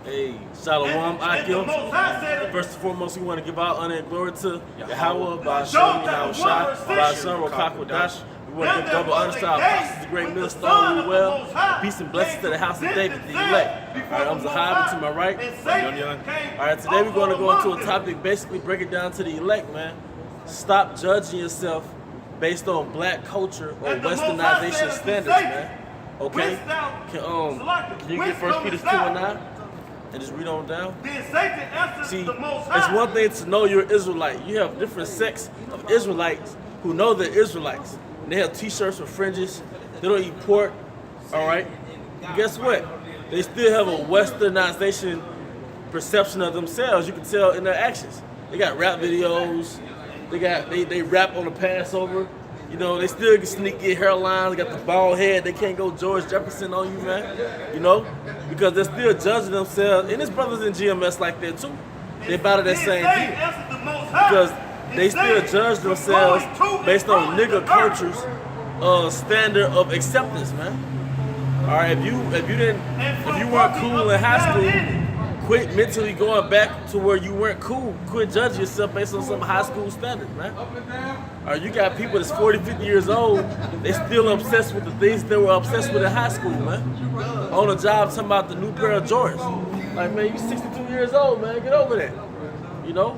Hey, Shalom Akil. First and foremost, we want to give our honor and glory to Yahweh, Ba'ashem, Yahushua, Ba'ashem, Rokakwadash. We want to give double honor to our apostles, the great millstone, well. Peace and blessings to the house of David, the elect. All right, I'm Zahab to my right. All right, today we're going to go into a topic, basically break it down to the elect, man. Stop judging yourself based on black culture or westernization standards, man. Okay? Can you get 1 Peter 2 and 9? And just read on down. See, it's one thing to know you're Israelite. You have different sects of Israelites who know they're Israelites. And they have t-shirts with fringes. They don't eat pork. All right? And guess what? They still have a westernization perception of themselves. You can tell in their actions. They got rap videos. They rap on the Passover. You know, they still get sneaky hairlines, got the bald head. They can't go George Jefferson on you, man. You know? Because they're still judging themselves. And there's brothers in GMS like that, too. They about that same deal. Because they still judge themselves based on nigga culture's standard of acceptance, man. All right, if you weren't cool in high school, quit mentally going back to where you weren't cool. Quit judging yourself based on some high school standards, man. Or you got people that's 40, 50 years old, they still obsessed with the things they were obsessed with in high school, man. On the job, talking about the new pair of Jordans. Like, man, you 62 years old, man. Get over that. You know?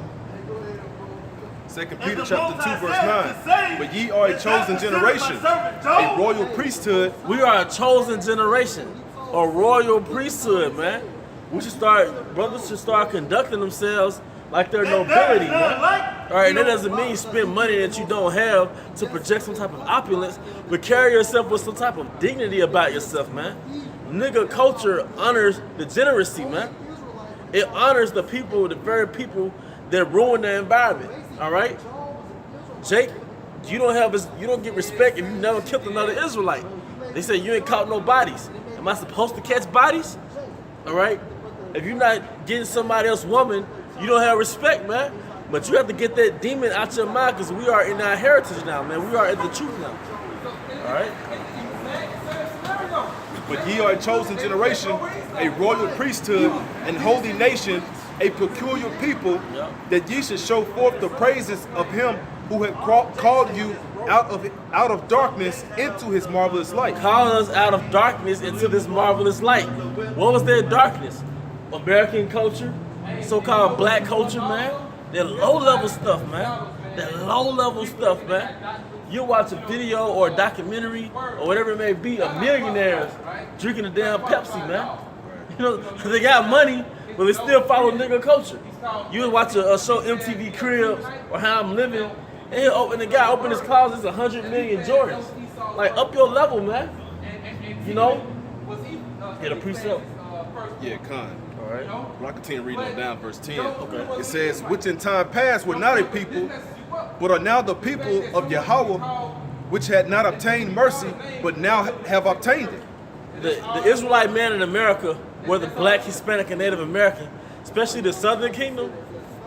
2 Peter chapter 2, verse 9. But ye are a chosen generation, a royal priesthood. We are a chosen generation, a royal priesthood, man. Brothers should start conducting themselves like they're nobility, man. All right, that doesn't mean spend money that you don't have to project some type of opulence, but carry yourself with some type of dignity about yourself, man. Nigga culture honors degeneracy, man. It honors the people, the very people that ruin the environment. All right, Jake, you don't get respect if you never killed another Israelite. They say you ain't caught no bodies. Am I supposed to catch bodies? All right. If you're not getting somebody else's woman, you don't have respect, man. But you have to get that demon out your mind because we are in our heritage now, man. We are in the truth now. All right? But ye are a chosen generation, a royal priesthood, and holy nation, a peculiar people, that ye should show forth the praises of him who had called you out of darkness into his marvelous light. Calling us out of darkness into this marvelous light. What was their darkness? American culture, so-called black culture, man. That low-level stuff, man. That low-level stuff, man. You watch a video or a documentary or whatever it may be of millionaires drinking a damn Pepsi, man. You know, they got money, but they still follow nigga culture. You watch a show MTV Cribs or How I'm Living, and the guy open his closet, it's 100 million Jordans. Like, up your level, man. You know? Get a precept. Yeah, Khan. All right. Well, I continue reading on down, verse 10. Okay. It says, which in time past were not a people, but are now the people of Yahweh, which had not obtained mercy, but now have obtained it. The Israelite man in America, whether black, Hispanic, and Native American, especially the Southern Kingdom,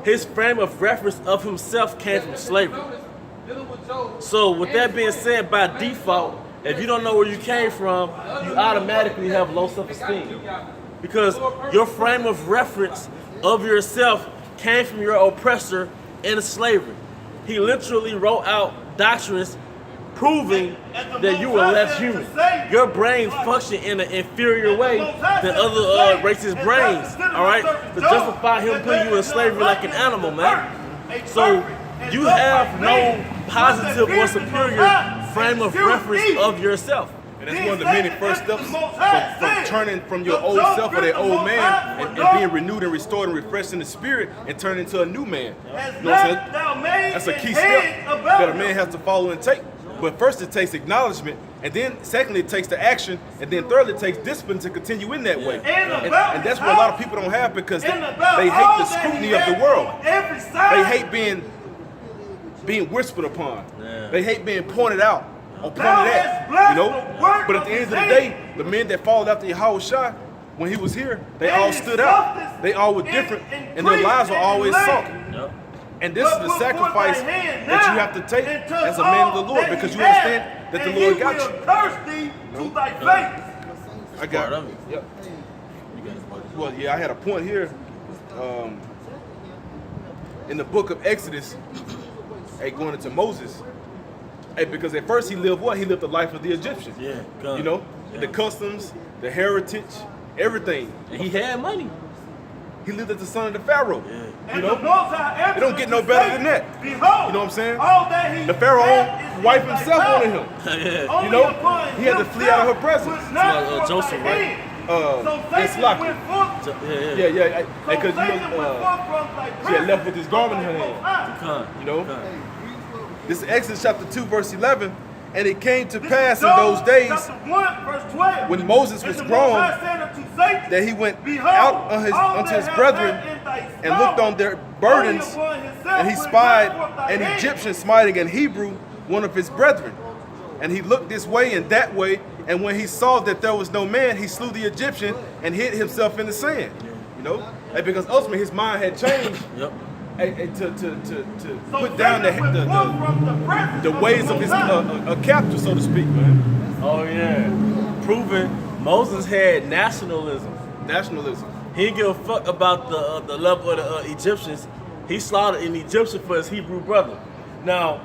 his frame of reference of himself came from slavery. So with that being said, by default, if you don't know where you came from, you automatically have low self-esteem. Because your frame of reference of yourself came from your oppressor in slavery. He literally wrote out doctrines proving that you were less human. Your brain functioned in an inferior way than other racist brains, all right? To justify him putting you in slavery like an animal, man. So you have no positive or superior frame of reference of yourself. And that's one of the many first steps from turning from your old self or that old man and being renewed and restored and refreshed in the spirit and turning into a new man. You know what I'm saying? That's a key step that a man has to follow and take. But first it takes acknowledgement, and then secondly it takes the action, and then thirdly it takes discipline to continue in that way. And that's what a lot of people don't have because they hate the scrutiny of the world. They hate being whispered upon. They hate being pointed out. On point of that, you know. But at the end of the day, the men that followed after Yahushua, when he was here, they all stood out. They all were different, and their lives were always sunk. And this is the sacrifice that you have to take as a man of the Lord, because you understand that the Lord got you. I got it. Yep. You got? Well, yeah, I had a point here. In the book of Exodus, going into Moses, because at first he lived what? He lived the life of the Egyptians. Yeah, you know, the customs, the heritage, everything. And he had money. He lived as the son of the Pharaoh. Yeah. You know, it don't get no better than that. You know what I'm saying? The Pharaoh wife himself wanted him. Yeah. You know, he had to flee out of her presence. Joseph, right? It's lucky. Yeah. Because she had left with his garment in her hand. You know, this is Exodus chapter 2, verse 11. And it came to pass in those days when Moses was grown that he went out unto his brethren and looked on their burdens, and he spied an Egyptian smiting an Hebrew, one of his brethren. And he looked this way and that way, and when he saw that there was no man, he slew the Egyptian and hid himself in the sand. You know, because ultimately his mind had changed. Yep. To put down the ways of his captor, so to speak, man. Oh yeah, proving Moses had nationalism. He didn't give a fuck about the level of the Egyptians. He slaughtered an Egyptian for his Hebrew brother. Now,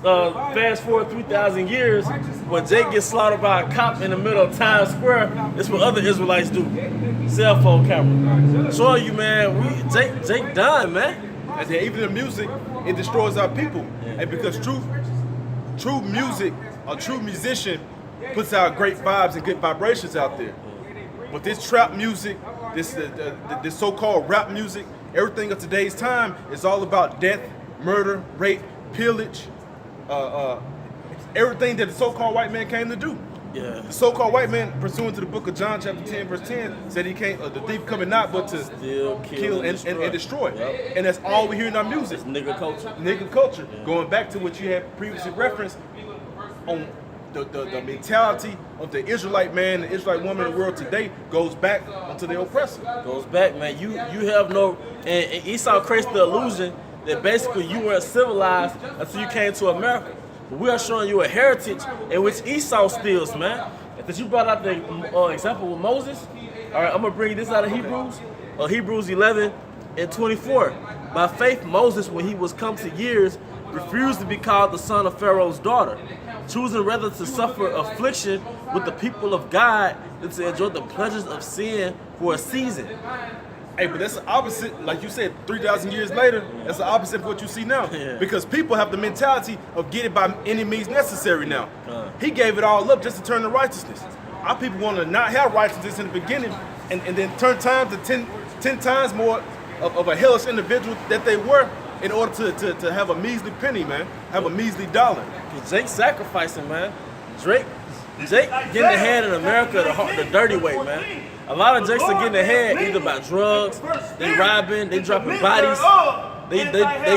fast forward 3,000 years, when Jake gets slaughtered by a cop in the middle of Times Square, that's what other Israelites do. Cell phone camera. Showing you, man, Jake done, man. And then even in music, it destroys our people. And because true music, a true musician puts out great vibes and good vibrations out there. But this trap music, this so-called rap music, everything of today's time is all about death, murder, rape, pillage, everything that the so-called white man came to do. Yeah. The so-called white man, pursuant to the book of John chapter 10, verse 10, said he came, the thief coming not but to steal, kill and destroy. Yep. And that's all we hear in our music. It's nigga culture. Nigga culture. Yeah. Going back to what you had previously referenced on the mentality of the Israelite man, the Israelite woman in the world today goes back onto the oppressor. Goes back, man. You have no, and Esau creates the illusion that basically you weren't civilized until you came to America. We are showing you a heritage in which Esau steals, man. Because you brought out the example with Moses. All right, I'm going to bring this out of Hebrews. Hebrews 11 and 24. By faith, Moses, when he was come to years, refused to be called the son of Pharaoh's daughter, choosing rather to suffer affliction with the people of God than to enjoy the pleasures of sin for a season. Hey, but that's the opposite, like you said, 3,000 years later, that's the opposite of what you see now. Yeah. Because people have the mentality of get it by any means necessary now. He gave it all up just to turn to righteousness. Our people want to not have righteousness in the beginning and then turn time to 10 times more of a hellish individual that they were in order to have a measly penny, man, have a measly dollar. Jake sacrificing, man. Jake getting ahead in America the dirty way, man. A lot of Jakes are getting ahead either by drugs, they robbing, they dropping bodies, they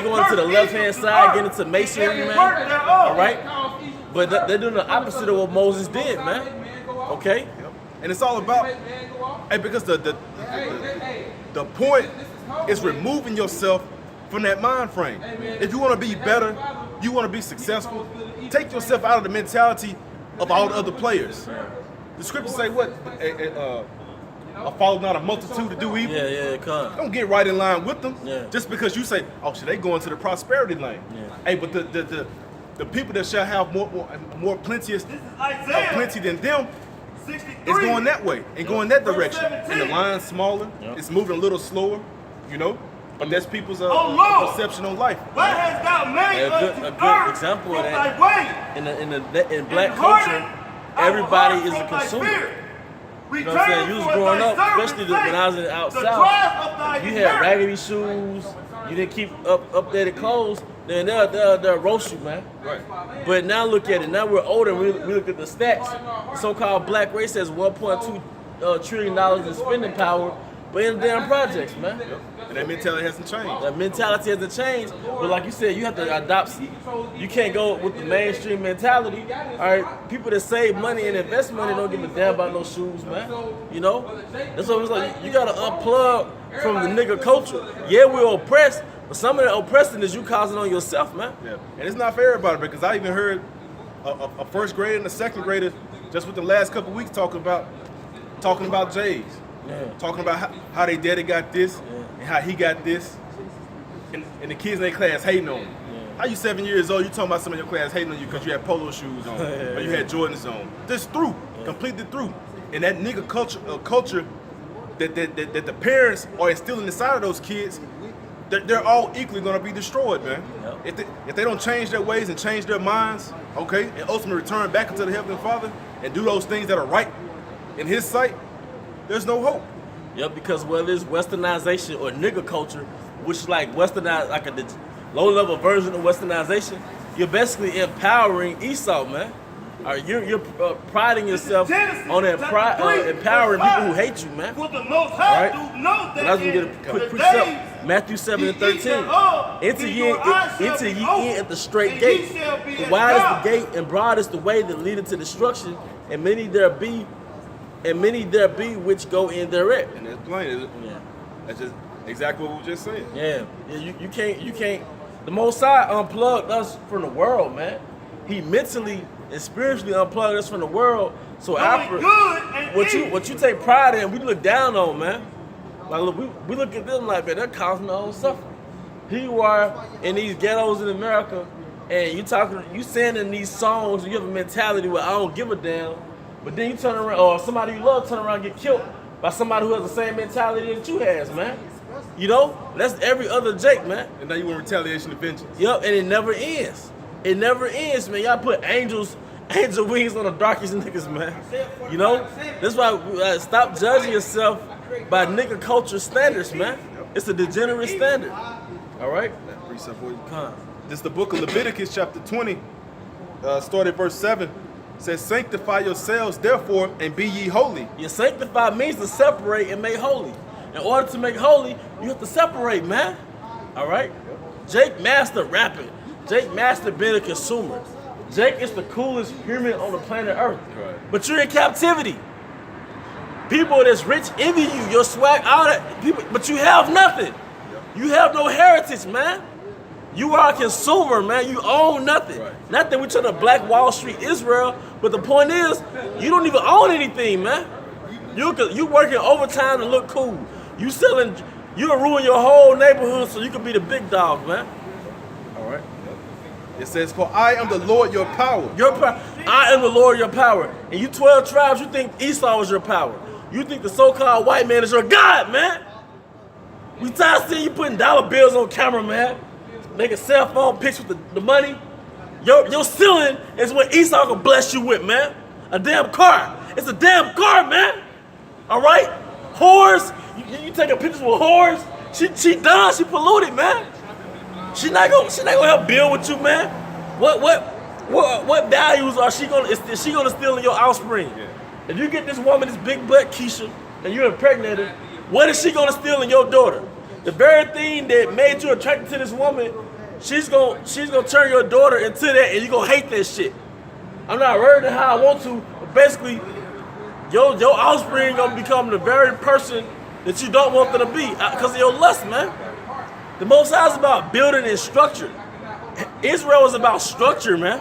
going to the left-hand side, getting into masonry, man. All right? But they're doing the opposite of what Moses did, man. Okay? And it's all about, because the point is removing yourself from that mind frame. If you want to be better, you want to be successful, take yourself out of the mentality of all the other players. The scriptures say what? Follow not a multitude to do evil. Yeah, come. Don't get right in line with them. Yeah. Just because you say, oh, should they go into the prosperity lane? Yeah. Hey, but the people that shall have more plenty than them is going that way and going that direction. And the line's smaller, it's moving a little slower, you know? But that's people's perception on life. A good example of that in black culture, everybody is a consumer. You know what I'm saying? You was growing up, especially when I was out south, you had raggedy shoes, you didn't keep updated clothes, then they'll roast you, man. Right. But now look at it. Now we're older, we look at the stats. The so-called black race has $1.2 trillion in spending power, but in the damn projects, man. Yep. And that mentality hasn't changed. That mentality hasn't changed, but like you said, you have to adopt. You can't go with the mainstream mentality. All right, people that save money and invest money don't give a damn about no shoes, man. You know, that's what it's like. You gotta unplug from the nigga culture. Yeah, we're oppressed, but some of the oppressing is you causing on yourself, man. Yeah, and it's not fair about it because I even heard a first grader and a second grader just with the last couple weeks talking about J's. talking about how they daddy got this and how he got this, and the kids in their class hating on him. How you 7 years old, you talking about some of your class hating on you because you had polo shoes on or you had Jordans on. Just through, completely through. And that nigga culture that the parents are instilling inside of those kids, they're all equally gonna be destroyed, man. If they don't change their ways and change their minds, okay, and ultimately return back into the Heavenly Father and do those things that are right in His sight, there's no hope. Yep, because whether it's westernization or nigga culture, which is like westernized, like a low-level version of westernization, you're basically empowering Esau, man. You're priding yourself on empowering people who hate you, man. All right? And I was going to get a quick precept. Matthew 7:13. Enter ye in at the straight gate. For wide is the gate and broad is the way that leadeth to destruction, and many there be which go in thereat. And that's plain, isn't it? Yeah. That's just exactly what we were just saying. Yeah. You can't. The Most High unplugged us from the world, man. He mentally and spiritually unplugged us from the world. So after what you take pride in, we look down on, man. Like look, we look at them like, man, they're causing their own suffering. Here you are in these ghettos in America, and you saying in these songs, you have a mentality where I don't give a damn, but then you turn around, or somebody you love turn around and get killed by somebody who has the same mentality that you has, man. You know, that's every other Jake, man. And now you want retaliation and vengeance. Yep, and it never ends. It never ends, man. Y'all put angel wings on the darkest niggas, man. You know? That's why stop judging yourself by nigga culture standards, man. It's a degenerate standard. All right? That precept for you. This is the book of Leviticus, chapter 20, start at verse 7. It says, sanctify yourselves, therefore, and be ye holy. Yeah, sanctify means to separate and make holy. In order to make holy, you have to separate, man. All right? Jake mastered rapping. Jake mastered being a consumer. Jake is the coolest human on the planet Earth. Right. But you're in captivity. People that's rich envy you, your swag, all that. People, but you have nothing. You have no heritage, man. You are a consumer, man. You own nothing. Right. Not that we're trying to Black Wall Street Israel, but the point is, you don't even own anything, man. You working overtime to look cool. You gonna ruin your whole neighborhood so you can be the big dog, man. All right. It says, for I am the Lord your power. I am the Lord your power. And you 12 tribes, you think Esau is your power. You think the so-called white man is your God, man. We tired of seeing you putting dollar bills on camera, man. Making cell phone pics with the money. Your ceiling is what Esau can bless you with, man. A damn car. It's a damn car, man. All right? Whores. You taking pictures with whores. She done. She polluted, man. She not gonna help build with you, man. What values is she gonna steal in your offspring? Yeah. If you get this woman, this big butt Keisha, and you impregnate her, what is she gonna steal in your daughter? The very thing that made you attracted to this woman, she's gonna turn your daughter into that, and you gonna hate that shit. I'm not worried how I want to, but basically, your offspring gonna become the very person that you don't want them to be because of your lust, man. The Most High is about building and structure. Israel is about structure, man.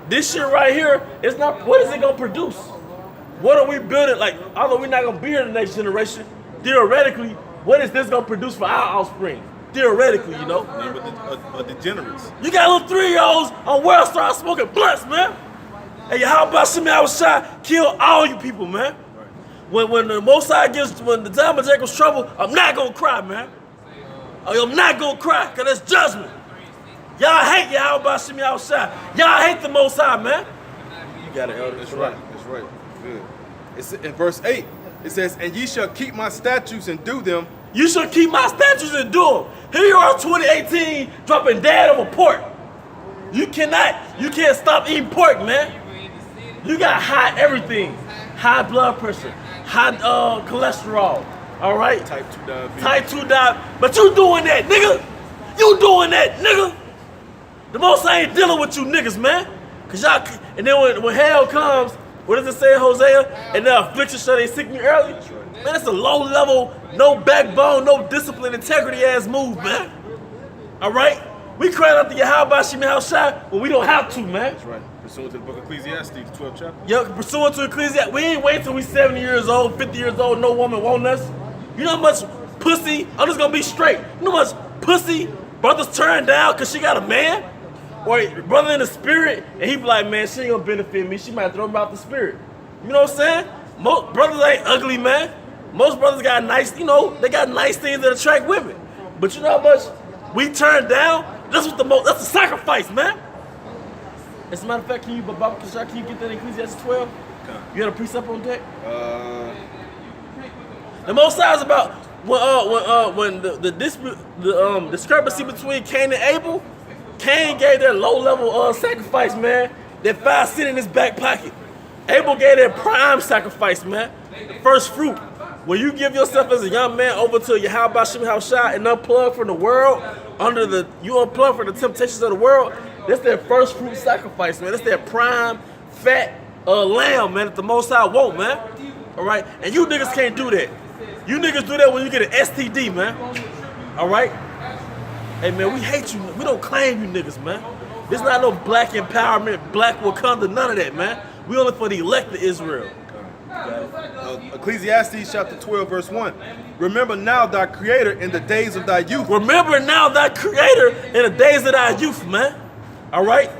This shit right here, it's not. What is it gonna produce? What are we building? Like, although we're not gonna be here in the next generation, theoretically, what is this gonna produce for our offspring? Theoretically, you know. A degenerates. You got little 3-year-olds on World Star smoking blunts, man. Hey, how about Shimmy Awashai kill all you people, man? When the Most High when the time of Jacob's trouble, I'm not gonna cry, man. I'm not gonna cry, cause that's judgment. Y'all hate Yahweh Shimmy Awashai. Y'all hate the Most High, man. You got it, Elder. That's right. That's right. Good. It's in verse 8. It says, and ye shall keep my statutes and do them. You shall keep my statutes and do them. Here you are, 2018, dropping dad over pork. You can't stop eating pork, man. You got high everything. High blood pressure, high cholesterol, all right? Type 2 diabetes. Type 2 diabetes. But you doing that, nigga. You doing that, nigga. The Most High ain't dealing with you niggas, man. Cause y'all, and then when hell comes, what does it say in Hosea? And the affliction shall they seek me early? Man, that's a low level, no backbone, no discipline, integrity ass move, man. All right? We crying out to Yahweh Shimei Hashai when we don't have to, man. That's right. Pursuant to the book of Ecclesiastes, the 12th chapter. Yeah, pursuant to Ecclesiastes. We ain't wait till we 70 years old, 50 years old, no woman want us. You know how much pussy, I'm just gonna be straight. You know how much pussy brothers turn down because she got a man? Or brother in the spirit, and he be like, man, she ain't gonna benefit me. She might throw me out the spirit. You know what I'm saying? Most brothers ain't ugly, man. Most brothers got nice, you know, they got nice things that attract women. But you know how much we turn down? That's a sacrifice, man. As a matter of fact, can you get that in Ecclesiastes 12? Okay. You had a precept on deck? The Most High is about when the dispute, the discrepancy between Cain and Abel. Cain gave that low-level sacrifice, man. That 5 cents in his back pocket. Abel gave that prime sacrifice, man. The first fruit. When you give yourself as a young man over to Yahweh Shem Hashai and unplug from the world, you unplug from the temptations of the world, that's that first fruit sacrifice, man. That's that prime, fat lamb, man, that the Most High want, man. All right? And you niggas can't do that. You niggas do that when you get an STD, man. All right? Hey, man, we hate you. We don't claim you niggas, man. This not no black empowerment, black Wakanda, none of that, man. We only for the elect of Israel. Ecclesiastes chapter 12, verse 1. Remember now thy creator in the days of thy youth. Remember now thy creator in the days of thy youth, man. All right?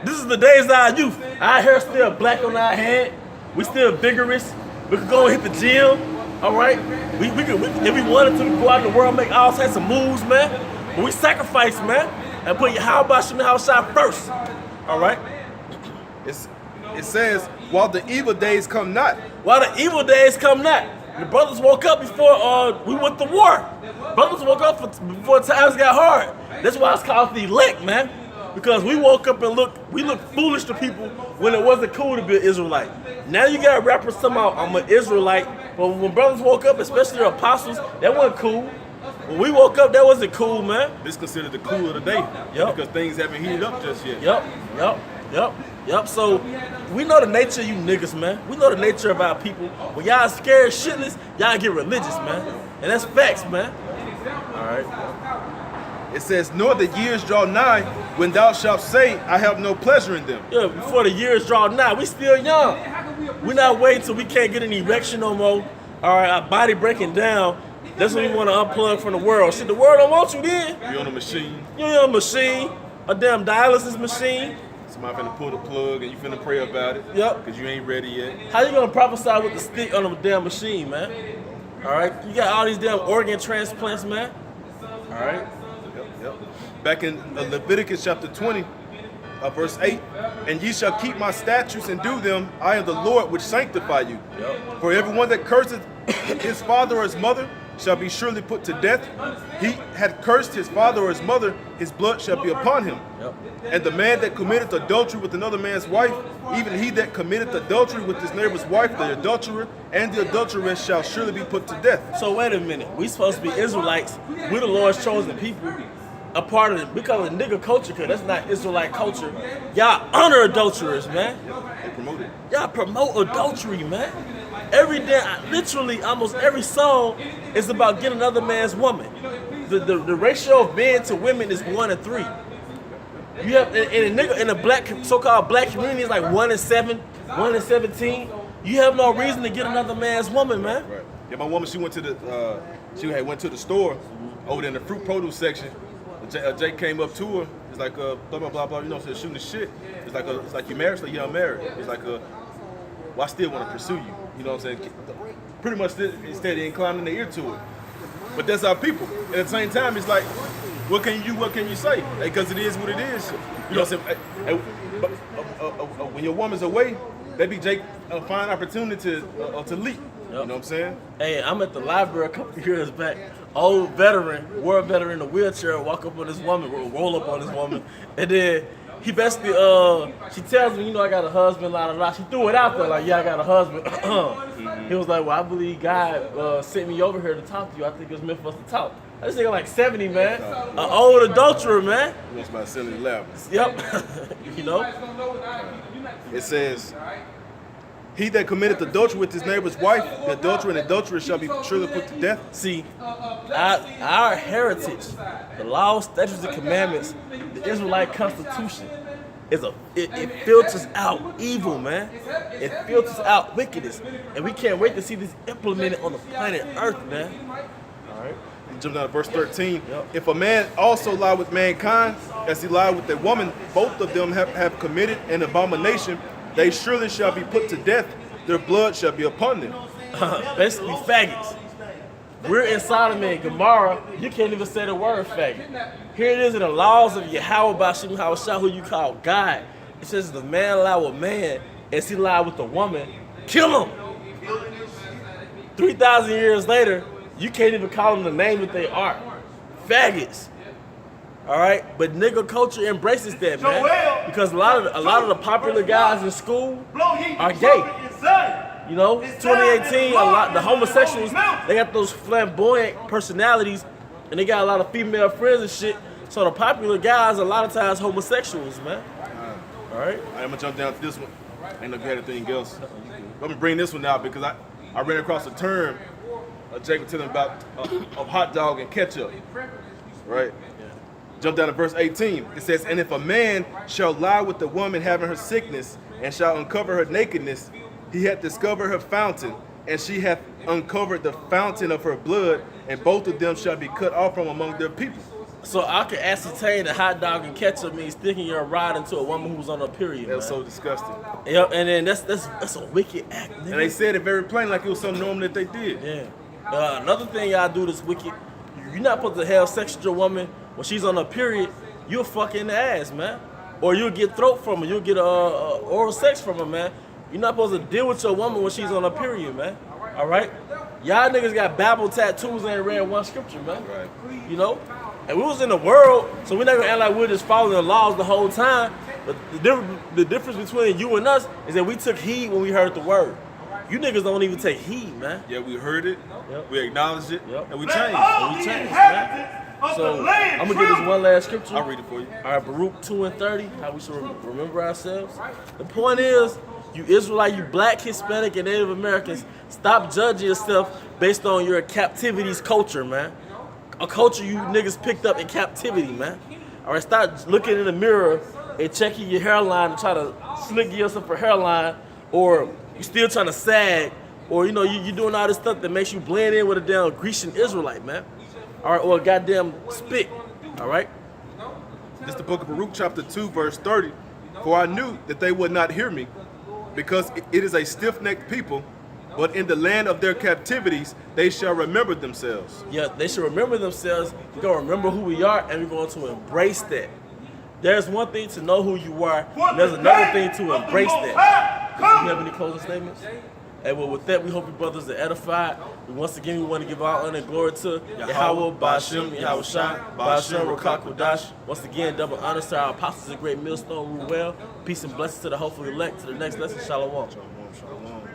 This is the days of our youth. Our hair still black on our head. We still vigorous. We can go and hit the gym. All right? We if we wanted to, go out in the world and make all types of moves, man. But we sacrifice, man, and put Yahweh Shem Hashai first. All right? It says, while the evil days come not. While the evil days come not. The brothers woke up before we went to war. Brothers woke up before times got hard. That's why it's called the elect, man. Because we woke up and we looked foolish to people when it wasn't cool to be an Israelite. Now you got rappers talking about I'm an Israelite, but when brothers woke up, especially the apostles, that wasn't cool. When we woke up, that wasn't cool, man. This is considered the cool of the day. Yep. Because things haven't heated up just yet. Yep. So we know the nature of you niggas, man. We know the nature of our people. When y'all scared shitless, y'all get religious, man. And that's facts, man. All right. It says, nor the years draw nigh when thou shalt say, I have no pleasure in them. Yeah, before the years draw nigh, we still young. We not waiting till we can't get an erection no more. All right, our body breaking down. That's when we want to unplug from the world. Shit, the world don't want you then. You on a machine. You on a machine, a damn dialysis machine. Somebody finna pull the plug and you finna pray about it. Yep. Because you ain't ready yet. How you gonna prophesy with the stick on a damn machine, man? All right, you got all these damn organ transplants, man. All right. Yep. Back in Leviticus chapter 20, verse 8, and ye shall keep my statutes and do them. I am the Lord which sanctify you. Yep. For everyone that curseth his father or his mother shall be surely put to death. He had cursed his father or his mother, his blood shall be upon him. Yep. And the man that committeth adultery with another man's wife, even he that committeth adultery with his neighbor's wife, the adulterer and the adulteress shall surely be put to death. So wait a minute, we supposed to be Israelites. We're the Lord's chosen people. A part of it, we call it nigga culture, because that's not Israelite culture. Y'all honor adulterers, man. They promote it. Y'all promote adultery, man. Every day, literally, almost every song is about getting another man's woman. The ratio of men to women is 1 to 3. You have in a black so-called black community is like 1 in 7, 1 in 17. You have no reason to get another man's woman, man. Right. Yeah, my woman, she went to the store over there in the fruit produce section. Jake came up to her. It's like blah blah blah blah. You know, so shooting the shit. It's like you married, so yeah, I'm married. It's like well, I still want to pursue you. You know what I'm saying? Pretty much instead of inclining the ear to it. But that's our people. And at the same time, it's like, what can you do? What can you say? Because it is what it is. You know what I'm saying? When your woman's away, baby Jake find opportunity to leap. You know what I'm saying? Hey, I'm at the library a couple of years back. Old veteran, war veteran in a wheelchair, walk up on this woman, roll up on this woman, and then he basically, she tells me, you know, I got a husband, la la la. She threw it out there like, yeah, I got a husband. He was like, well, I believe God sent me over here to talk to you. I think it was meant for us to talk. I just think like 70, man. An old adulterer, man. That's about selling loud. Yep. You know? It says, he that committeth adultery with his neighbor's wife, the adulterer and adulteress shall be surely put to death. See, our heritage, the laws, statutes, and commandments, the Israelite Constitution, it filters out evil, man. It filters out wickedness, and we can't wait to see this implemented on the planet Earth, man. All right. Jump down to verse 13. Yep. If a man also lie with mankind, as he lied with a woman, both of them have committed an abomination. They surely shall be put to death. Their blood shall be upon them. Basically, faggots. We're in Sodom and Gomorrah. You can't even say the word faggot. Here it is in the laws of Yahweh Bashim Hawashah, who you call God. It says the man lie with man, as he lied with the woman, kill him. 3,000 years later, you can't even call them the name that they are. Faggots. All right, but nigga culture embraces that, man, because a lot of the popular guys in school are gay. You know, 2018, the homosexuals, they got those flamboyant personalities, and they got a lot of female friends and shit. So the popular guys, a lot of times, homosexuals, man. All right. I'm gonna jump down to this one. Ain't no got anything else. Let me bring this one out because I ran across a term. Jacob telling about of hot dog and ketchup, right? Jump down to verse 18. It says, and if a man shall lie with the woman having her sickness, and shall uncover her nakedness, he hath discovered her fountain, and she hath uncovered the fountain of her blood, and both of them shall be cut off from among their people. So I can ascertain that hot dog and ketchup means sticking your rod into a woman who's on her period. That's man. so disgusting. Yep, and then that's a wicked act, nigga. And they said it very plain, like it was something normal that they did. Yeah. Another thing y'all do that's wicked, you're not supposed to have sex with your woman when she's on her period. You'll fuck in the ass, man. Or you'll get throat from her. You'll get oral sex from her, man. You're not supposed to deal with your woman when she's on her period, man. All right? Y'all niggas got Bible tattoos and ain't read one scripture, man. Right. You know? And we was in the world, so we're not gonna act like we're just following the laws the whole time. But the difference between you and us is that we took heed when we heard the word. You niggas don't even take heed, man. Yeah, we heard it, we acknowledged it, and we Let changed. And we changed, man. So I'm gonna give this one last scripture. I'll read it for you. All right, Baruch 2:30, how we should remember ourselves. The point is, you Israelite, you black, Hispanic, and Native Americans, stop judging yourself based on your captivity's culture, man. A culture you niggas picked up in captivity, man. All right, stop looking in the mirror and checking your hairline and try to slick yourself a hairline, or you still trying to sag, or you doing all this stuff that makes you blend in with a damn Grecian Israelite, man. All right, or a goddamn spit. All right. This is the book of Baruch, chapter 2, verse 30. For I knew that they would not hear me, because it is a stiff-necked people, but in the land of their captivities they shall remember themselves. Yeah, they should remember themselves. We're going to remember who we are, and we're going to embrace that. There's one thing to know who you are, and there's another thing to embrace that. Do you have any closing statements? And well, with that, we hope you brothers are edified. Once again, we want to give all honor and glory to Yahweh, Bashim, Yahushua, Bashim, Rakakodash. Once again, double honors to our apostles, the great millstone, Ruel. Peace and blessings to the hopeful elect. To the next lesson, Shalom. Shalom, shalom.